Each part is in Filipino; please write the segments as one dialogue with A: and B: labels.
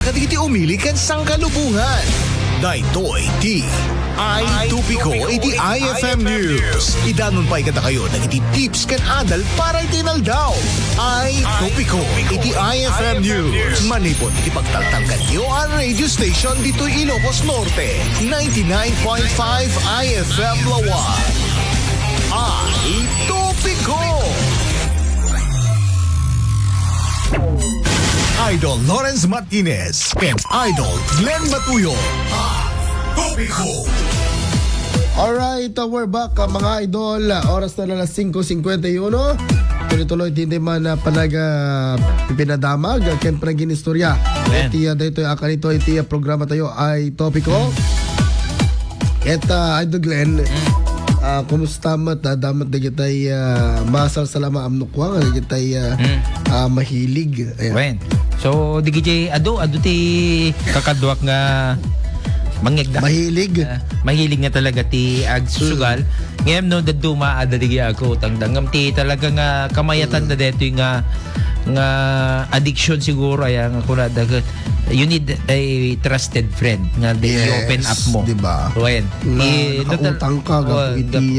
A: Kaditi umili kan sang kalubungan. Daytoy ti ay tupiko iti IFM News. Idanon pa ikata kayo ng iti tips kan adal para itinaldaw. Ay tupiko iti IFM News. Manipot iti pagtaltangkan niyo ang radio station dito Ilocos Norte. 99.5 IFM Lawan. Ay tupiko. Idol Lawrence Martinez and Idol Glenn Batuyo. Topiko.
B: Alright, we're back mga idol. Oras na alas 5:51. Tuloy-tuloy hindi man pinadamag ken panagin istorya. Iti dito akan ito iti programa tayo ay topiko. Et Idol Glenn, kumusta mat damat di kitay masal salama amnukwa di kitay mahilig.
C: Ayan. So di kitay ado ti kakadwak nga mangigda. Mahilig nga talaga ti agsusugal. Ngayon no daduma adadigi ako tangdangam ti talaga nga kamayatan na deto nga addiction siguro ayan nga kuna dagat you need a trusted friend nga i-open up mo,
B: diba?
C: Ayan.
B: Nakautang ka iti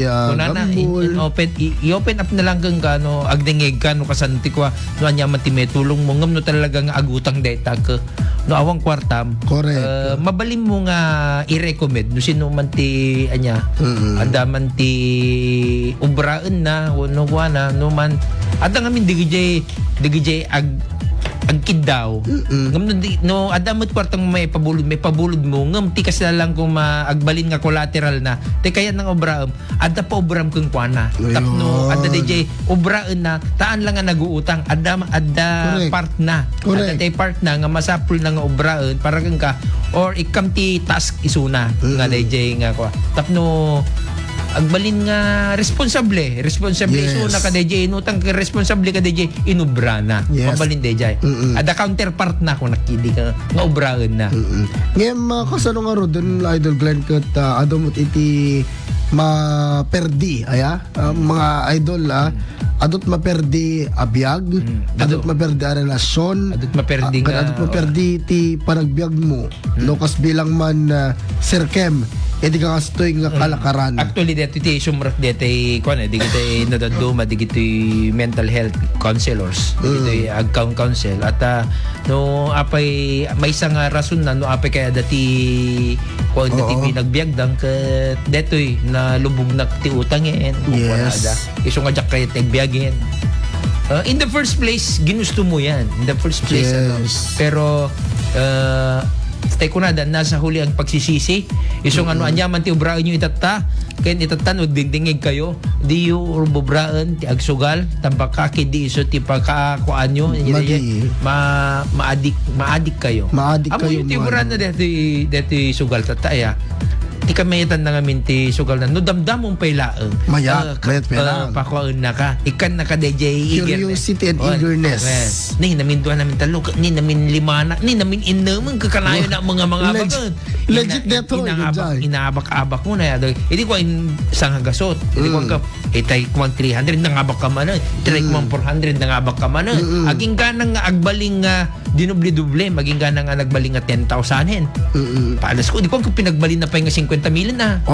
C: i-open up na lang kang no agdengeg ka no kasanti ko no anya man ti tulong mo ngam no talaga nga agutang data ka no awang kwartam.
B: Correct.
C: Mabalim mo nga i-recommend no sino man ti anya andaman ti ubraan na no wana no man adang amin digijay agkid daw. Ngam no adamot kwartang may pabulod mo ngam ti kasi lang kung maagbalin nga collateral na te kaya nang obraam adda pa obram kung kuana tapno adda DJ obraan na taan lang nga naguutang adda part na adda tay part na nga masapul na nga obraan para kang ka or ikam ti task isuna nga DJ nga ko tapno agbalin nga responsable
B: yes.
C: So na ka DJ inutang ka responsable ka DJ inubra na pabalin DJ ada counterpart na kung nakidi ka nga ubraan na
B: ngem kasano nga ro dun Idol Glenn ket adumot iti maperdi mga idol adot maperdi abiyag adot maperdi a relasyon
C: adot maperdi
B: ti panagbiag mo lokas bilang man Sir Kem edi ka kastoy nga kalakaran.
C: Actually, dito iti sumrat dito kuan di kita nadaduma di kita mental health counselors, di kita account counsel at no apay may isang rason na no apay kaya dati kuan dati pinagbiagdang ket dito na lubog na ti utangin
B: yes.
C: Iso nga jak kay tagbiagin. In the first place, ginusto mo yan. In the first place,
B: yes.
C: Pero tay kunada nasa huli ang pagsisisi isong ano anyaman ti ubraan nyo itata ken itatan o dingdingig kayo di yu urbobraan ti agsugal tambakaki di iso ti pagkaakuan nyo maadik kayo
B: kayo
C: ti ubraan na deti sugal tataya ti kamayatan na nga minti sugal na no damdamong pailaang
B: mayat pailaang
C: pakuan na ka ikan na ka DJ
B: curiosity and eagerness
C: ni namin duha namin talo ni namin limana ni namin inamang kakanayo na mga bagan
B: legit deto
C: inaabak mo na hindi ko isang hagasot hindi ko ka itay kumang 300 nangabak ka man try kumang 400 nangabak ka man aging ganang agbaling dinubli-duble maging ganang nagbaling nga 10,000 paalas ko di ko pinagbalin na pa yung 50 million na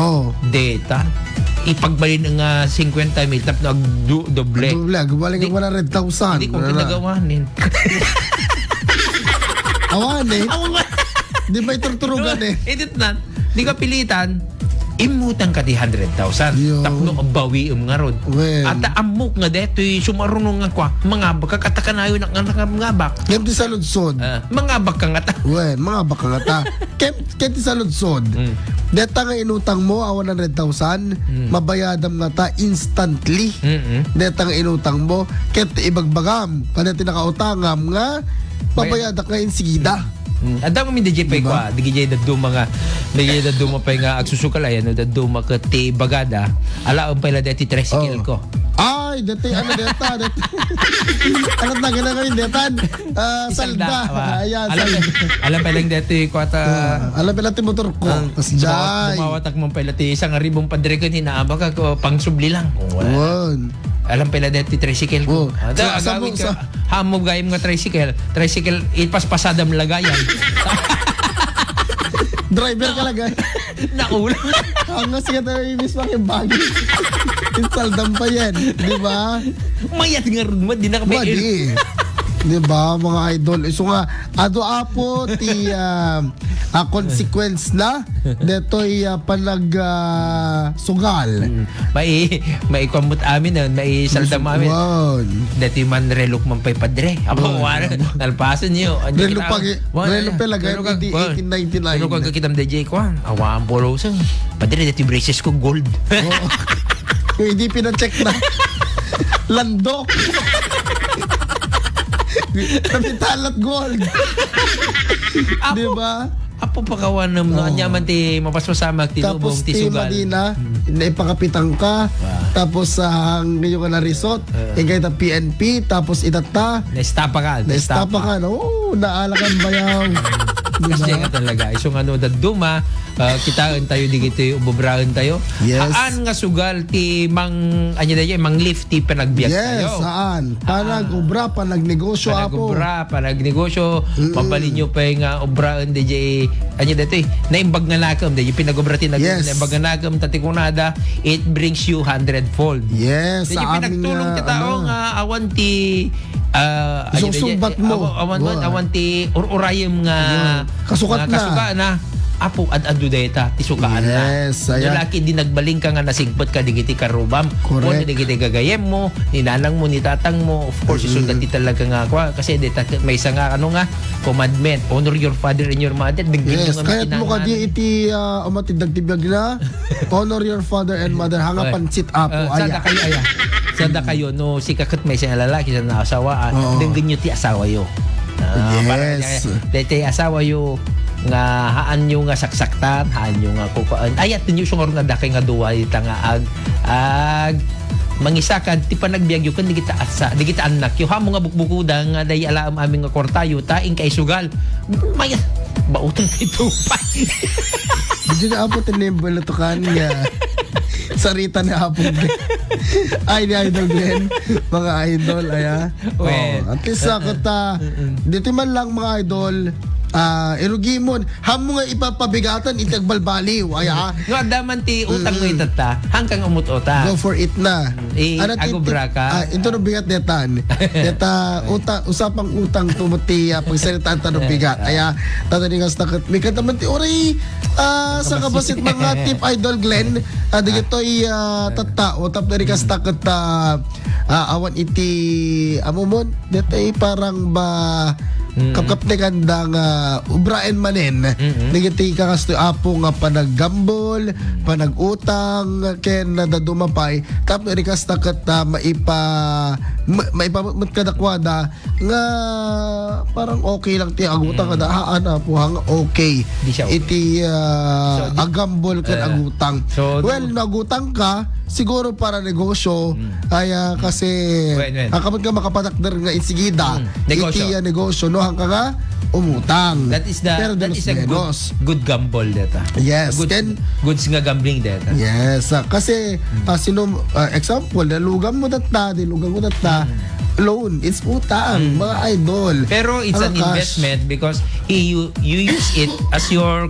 C: data ipagbalin nga 50 mil tap na doble
B: agbaling nga 100,000
C: hindi ko pinagawanin
B: awan di ba iturturugan
C: edit na di ka pilitan imutang ka di 100,000 tapno bawi nga rod at amok nga deto sumarunong nga kwa mga baka katakanayo na nga bak
B: kem ti saludsod
C: mga bak ka nga ta
B: mga bak ka nga ta kem ti saludsod deta nga inutang mo 100,000 mabayadam nga ta instantly deta nga inutang mo ket ibagbagam kada ti nakautangam nga pabayada ka insigida
C: adang mi DJ pay kwa DJ daduma pa nga agsusukal ayan daduma ka ti bagada alaon pa ila deti tricycle ko
B: ay deti deta ano na gana ngayon detan salda ayan
C: alam pa lang deti kwata
B: alam pa lang ti motor ko
C: sumawatak mo pa ila ti isang ribong padregon hinaaba ka pang subli lang alam pala dito tricycle ko.
B: Oh.
C: Agawin ka, hamog gayam nga tricycle, ipaspasadam lagayan.
B: Driver ka lagay.
C: Naulang.
B: Hanggang siya tayo mismo yung bagay. Insaldam pa yan. Di ba?
C: Mayat nga rin mo, di na kami.
B: Di. Di ba, mga idol? So nga, ado apo ti consequence na deto'y sugal.
C: May kumot amin nun, may saldam amin.
B: Wow.
C: Dati man relok man pa'y padre. Abo, nalpasan niyo.
B: Relok pa lagay, 1899.
C: Pero kung kakitam DJ ko, awaan po rosang. Padre, dati braces ko gold.
B: Yung hindi pinacheck na. Landok. Kapital at gold. Di ba?
C: Apo pakawan ng mga nyaman ti mapasmasama tinubong
B: Tapos
C: ti
B: ti
C: sugal.
B: Madina, naipakapitang ka. Tapos ngayon ka na resort. Ingay ta PNP. Tapos itata.
C: Naistapa ka.
B: Naistapa ka. Oo, naalakan bayaw.
C: Kasi nga talaga. Isong daduma, kitaan tayo, di kito ububrahan tayo.
B: Yes.
C: Haan nga sugal ti mang lift ti panagbiyak tayo.
B: Yes, saan? Panag-ubra, panagnegosyo apo.
C: Panagnegosyo, pabalin nyo pa yung obraan DJ, naimbag nga nakam, DJ, pinag-obratin na naimbag nga nakam, tatikunada, it brings you 100-fold.
B: Yes,
C: DJ,
B: sa aming
C: pinagtulong ti tao nga awan ti
B: sumbat mo.
C: Awan ti urayem nga
B: kasukat
C: na. Apo adu data ti sukaan na.
B: Yes, ayan.
C: Lalaki di nagbaling ka nga nasingpot ka digiti karubam.
B: Correct.
C: O digiti gagayem mo, ninanang mo, ni tatang mo. Of course, isundan ti talaga nga kwa kasi dita may isa nga commandment, honor your father and your mother.
B: Yes, kahit mo ka di iti umatidag tibiyag na, honor your father and mother, hanga pansit apo.
C: Sada kayo aya. Sada kayo no si kakot may isang lalaki sa naasawaan, denggan nyo ti asawa yo.
B: Yes.
C: Dito asawa yo nga haan nyo nga saksaktan, haan nyo nga kukaan. Ayat nyo siyang nga dakay nga duwa ita nga ag mangisakad ti panagbiag yu kan di kita anak yu hamo nga bukbukuda nga day alaam aming nga kortayo taing kay sugal. May bautang ito pa.
B: Di nga apo tinembol na to kanya. Sarita na apo. Ay, ni Idol Glenn. Mga idol, aya. At least dito man lang mga idol, irugimon hamo nga ipapabigatan itagbalbaliw aya
C: nga daman ti utang mo itata hangkang umutota
B: go for it na
C: agobra ka
B: ito no bigat detan usapang utang tumuti pagsalitaan ta no bigat aya tataningas takot bigat naman ti oray sa kabasit mga tip Idol Glenn digitoy tattao tap dari kas takot awan iti amumon detay parang ba kapkap ni kandang ubraen manin nagiti ka kasto apo nga panaggambol panagutang ken nadadumapay tapos rikas takat maipamut kadakwada nga parang okay lang ti agutang kada haan apo hang okay iti agambol ken agutang well nagutang ka siguro para negosyo kaya kasi kapag ka makapatakder nga insigida iti negosyo no hangka nga umutang.
C: That is a good gamble data.
B: Yes.
C: Goods nga gambling data.
B: Yes. Kasi example, nalugam mo data, loan, it's utang, mga idol.
C: Pero it's an investment because you use it as your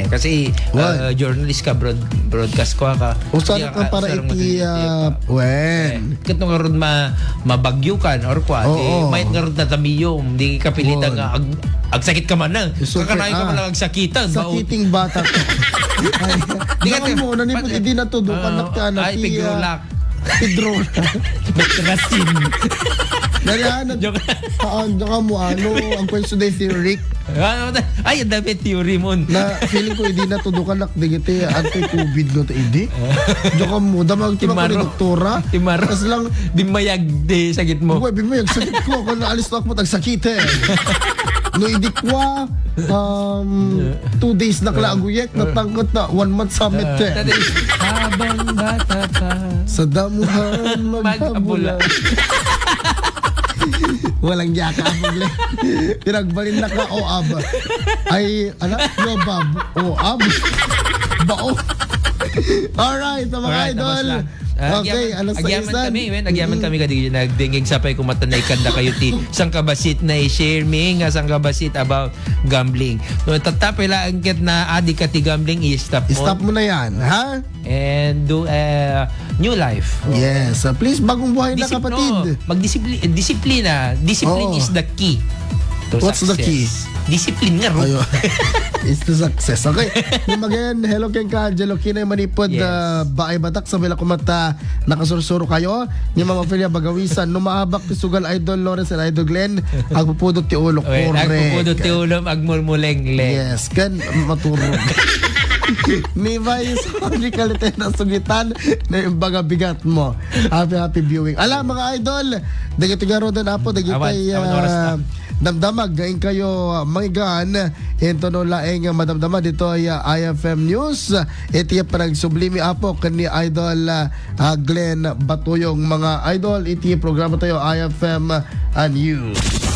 C: kasi journalist ka, broadcast ka.
B: Usan ka para iti
C: Kat nga ron mabagyo kan or may nga ron natamiyom, di kapilitan nga agsakit ka man na. Kakanain ka man lang agsakitan.
B: Sakiting bata ka. Di ka mo, nanipot hindi na to, dukan na
C: ay, pigrolak.
B: Pedrola.
C: Betrasin.
B: Narihanap. Ka mo, ang question day theory.
C: Ay, ang dami theory mo.
B: Na feeling ko, hindi na to dukan nak digiti anti-COVID no to hindi. Diyan mo, damag tima ko ni doktora.
C: Timaro.
B: Tapos lang,
C: di mayag di sakit mo.
B: Uy, bimayag sakit ko. Kung naalis to ako tagsakit No, hindi ko 2 days na kalaguyek, natangkot na 1 month summit
C: Habang bata pa
B: sa damuhan magpabula. Walang yaka abule. Pinagbalin na ka ab. Ay, yobab. Ab. Bao. Alright, mga idol. Okay, alas
C: agyaman
B: 6
C: kami, wen. Agyaman kami kadi nagdingig sapay kung matanay kanda kayo ti sang kabasit na i-share me nga sang kabasit about gambling. So tatapay lang ket na adi ka ti gambling i-stop mo.
B: Stop mo na yan, ha?
C: And do a new life.
B: Yes. Please, bagong buhay na kapatid.
C: Disiplina. Discipline
B: Oo.
C: is the key to
B: What's the key?
C: Discipline nga ro.
B: Ayo. It's the success. Okay. Yung again, hello Ken Angelo Kinay Manipod,
C: Yes.
B: Baay Batak sa bila kumata nakasursuro kayo. Yung mga Ophelia Bagawisan, numahabak ti Sugal Idol Lawrence and Idol Glenn, agpupudot ti ulo.
C: Okay, nagpupudo ti ulom agmulmuleng-leng.
B: Yes, kan maturog. Ni Vice, hindi kalite na sugitan na yung baga bigat mo. Happy viewing. Ala mga idol, dagiti-garo din apo, dagiti
C: Awan oras na.
B: damdamag gain kayo maigan ento no laeng madamdama dito ay IFM News. Iti parang sublimi apo kani Idol Glenn Batuyong mga idol. Iti programa tayo IFM News.